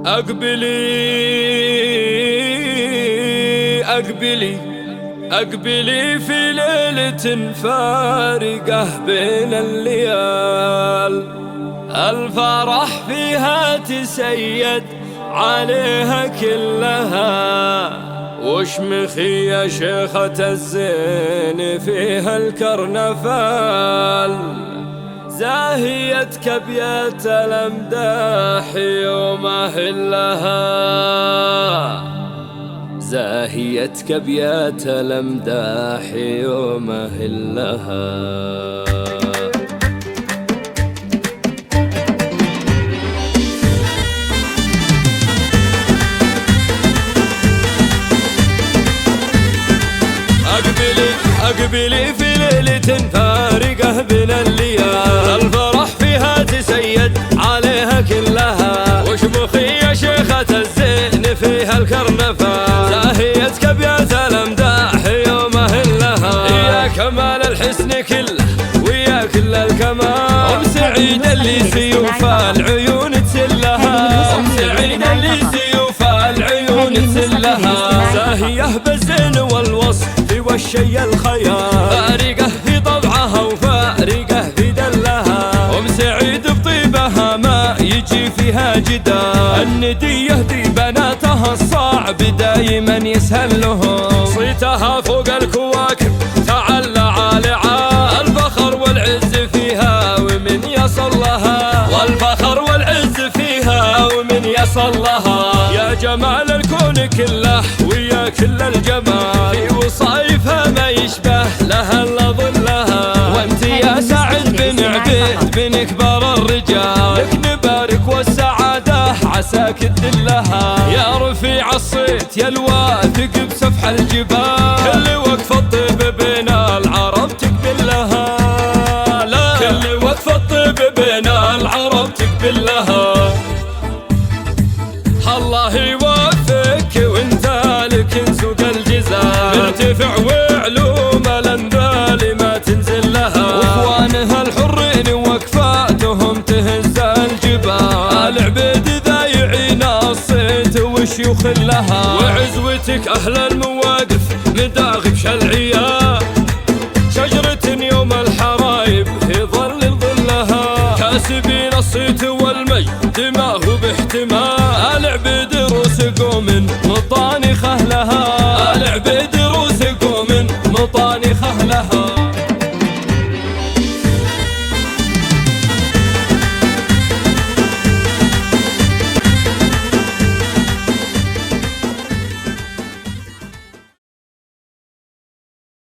أقبلي في ليلة فارقة بين الليال، الفرح فيها تسيد عليها كلها، وشمخي يا شيخة الزين فيها الكرنفال، زاهيتك بيت الأمداح يوم أهلها، زاهيتك بيت الأمداح يوم أهلها. أقبلي في ليلة فارقة بين الليال، الفرح فيها تسيد عليها كلها، وشمخي يا شيخة الزين فيها الكرنفال، زاهيتك بيت الأمداح يوم أهلها، يا كمال الحسن كله ويا كل الكمال، أم سعيد اللي سيوف العيون تسلها، أم سعيد اللي سيوف العيون تسلها، زاهية بالزين والوصف والشي الخيال، فارقة في طبعها وفارقة في دلها، أم سعيد بطيبها ما يجي فيها جدال، الندية دي بناتها الصعب دايما يسهل لهم، صيتها فوق الكواكب تعلى عالعا، الفخر والعز فيها ومن يصل لها، والفخر والعز فيها ومن يصل لها، يا جمال الكون كله ويا كل الجمال، في وصايفها ما يشبه لها الا ظلها، وانت يا سعد بن عبيد بن كبار الرجال، لك نبارك والسعاده عساك تدلها، يا رفيع الصيت يا الواثق بسفح الجبال، كل وقفه الطيب بين العرب تقبل لها، لا كل وقفه الطيب بين العرب تقبل لها، الله يوفقك وانت لك سوق الجزال، مرتفع وعلوم الانبال ما تنزل لها، واخوانها الحرين وقفاتهم تهز الجبال، عبيد ذايعين الصيت وشيوخ لها، وعزوتك اهل المواقف مداغب شلعيه، شجرة يوم الحرايب في ظل ظلها، كاسبين الصيت والمجد ما هو باحتمال، العبيد روس قوم مطانخ اهلها، العبيد